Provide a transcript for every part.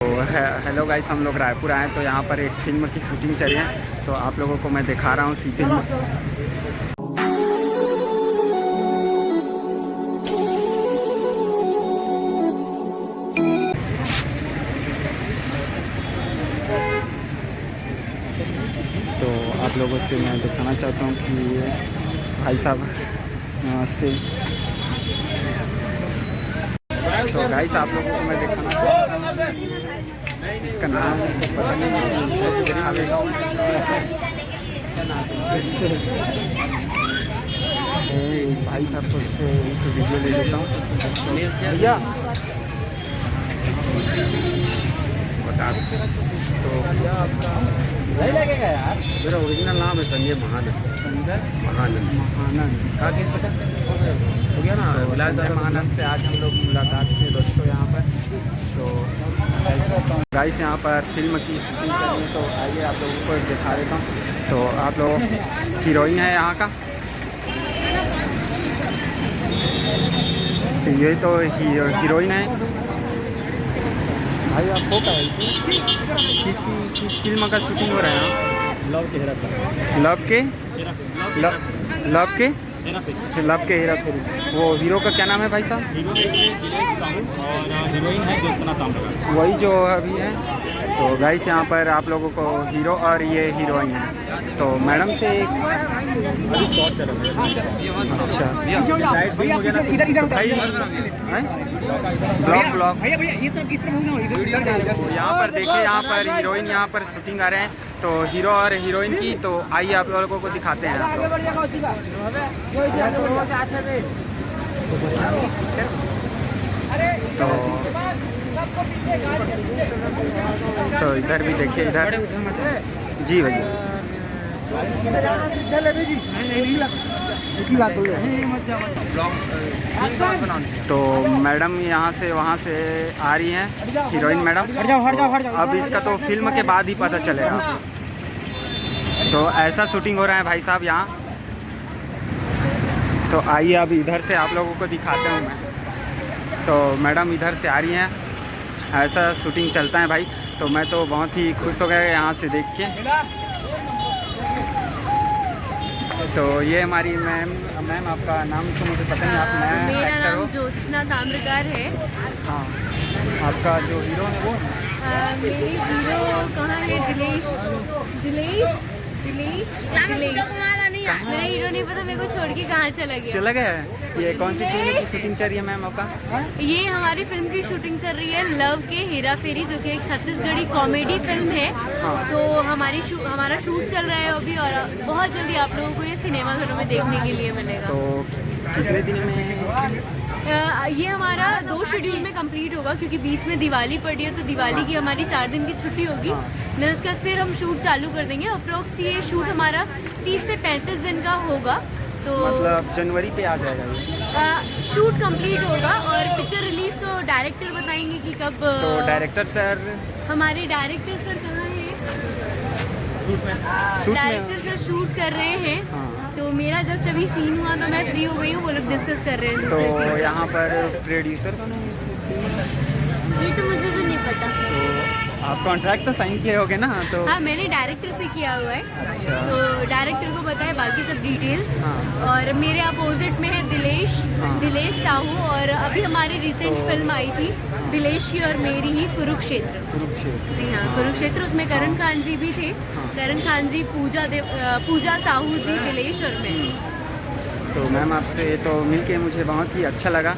Hello guys, हम लोग रायपुर आए तो यहाँ पर एक फिल्म की शूटिंग चली है, तो आप लोगों को मैं दिखा रहा हूँ सी फिल्म। तो आप लोगों से मैं दिखाना चाहता हूँ कि ये भाई साहब नमस्ते। तो गाइस आप लोगों को मैं दिखाना चाहता हूँ, इसका नाम पता नहीं। भाई साहब को इससे वीडियो ले लेता हूँ भैया, बता तो भैया आपका नहीं लगेगा यार। मेरा ओरिजिनल नाम है संजय महानंद। संजय महानंद। महानंद पता हो गया ना, संजय महानंद से आज हम लोग मुलाकात किए दोस्तों यहाँ पर। तो गाइस यहाँ पर फिल्म की शूटिंग कर रही है, तो आइए आप लोगों को दिखा देता हूँ। तो आप लोग हीरोइन है यहाँ का, तो ये तो हीरोइन है भाई। आपको क्या है किस फिल्म का शूटिंग हो रहा है यहाँ? लव के हेरा फेरी। वो हीरो का क्या नाम है भाई साहब? दिलेश साहू और हीरोइन है ज्योत्सना ताम्रकार, वही जो अभी है। तो गाइस यहाँ पर आप लोगों को हीरो और ये हीरोइन है। तो मैडम से एक अभी शॉर्ट चल रहा है। अच्छा यहाँ पर देखिए, यहाँ पर हीरोइन यहाँ पर शूटिंग आ रहे हैं, तो हीरो और हीरोइन की। तो आइए आप लोगों को दिखाते हैं आप लोग। तो इधर भी देखिए, इधर जी भैया। तो मैडम यहाँ से वहाँ से आ रही हैं, हीरोइन मैडम। अब इसका तो फिल्म के बाद ही पता चलेगा। तो ऐसा शूटिंग हो रहा है भाई साहब यहाँ। तो आइए अब इधर से आप लोगों को दिखाता हूँ मैं। तो मैडम इधर से आ रही हैं, ऐसा शूटिंग चलता है भाई। तो मैं तो बहुत ही खुश हो गया यहाँ से देख के। तो ये हमारी मैम आपका नाम तो मुझे पता नहीं, आप नया मेरा एक्टर हो? नाम ज्योत्सना ताम्रकार है। हाँ, आपका जो हीरो है वो? मेरी हीरो कहाँ है? दिलेश। मेरा हीरो नहीं पता, मेरे को छोड़ के कहाँ चला गया। ये कौन सी फिल्म की शूटिंग चल रही है मैम आपका? ये हमारी फिल्म की शूटिंग चल रही है लव के हेरा फेरी, जो कि एक छत्तीसगढ़ी कॉमेडी फिल्म है। हाँ। तो हमारा शूट चल रहा है अभी, और बहुत जल्दी आप लोगों को ये सिनेमाघरों में देखने के लिए मिलेगा। तो कितने दिन में ये हमारा 2 शेड्यूल में कंप्लीट होगा, क्योंकि बीच में दिवाली पड़ी है। तो दिवाली की हमारी 4 दिन की छुट्टी होगी, फिर उसके बाद फिर हम शूट चालू कर देंगे। अप्रोक्स ये शूट हमारा 30 से 35 दिन का होगा। तो मतलब जनवरी पे आ जाएगा ये? शूट कंप्लीट होगा और पिक्चर रिलीज तो डायरेक्टर बताएंगे कि कब। तो डायरेक्टर सर? हमारे डायरेक्टर सर कहाँ हैं? डायरेक्टर सर शूट कर रहे हैं। हाँ। तो मेरा जस्ट अभी सीन हुआ तो मैं फ्री हो गई हूँ, वो लोग डिस्कस कर रहे हैं दूसरे तो सीन। यहाँ पर प्रोड्यूसर का नहीं? ये तो मुझे भी नहीं पता। तो आप कॉन्ट्रैक्ट तो साइन किए होगे ना? तो हाँ, मैंने डायरेक्टर से किया हुआ है। अच्छा। तो डायरेक्टर को बताया बाकी सब डिटेल्स। हाँ। और मेरे अपोजिट में है दिलेश साहू। और अभी हमारी रिसेंट फिल्म आई थी दिलेश की और मेरी ही, कुरुक्षेत्र। जी हाँ, कुरुक्षेत्र। उसमें करण खान जी भी थे। करण खान जी, पूजा साहू जी, दिलेश और मैं। तो मैम आपसे तो मिलके मुझे बहुत ही अच्छा लगा।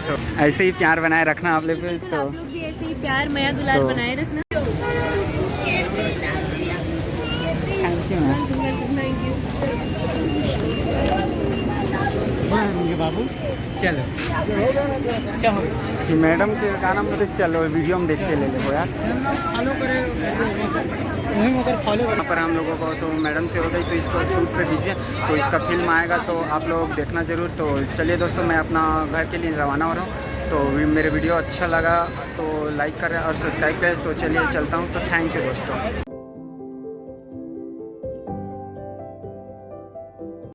तो ऐसे ही प्यार बनाए रखना आप लोग पे। तो आप लोग भी ऐसे ही प्यार मया दुलार बनाए रखना। Thank you ma'am. बाबू चलो मैडम के का नाम बताइए। चलो वीडियो हम देख के ले ले यार। यहाँ पर हम लोगों को तो मैडम से हो गई, तो इसको शूट पे दीजिए। तो इसका फिल्म आएगा तो आप लोग देखना ज़रूर। तो चलिए दोस्तों, मैं अपना घर के लिए रवाना हो रहा हूँ। तो मेरे वीडियो अच्छा लगा तो लाइक करें और सब्सक्राइब करें। तो चलिए चलता हूँ। तो थैंक यू दोस्तों।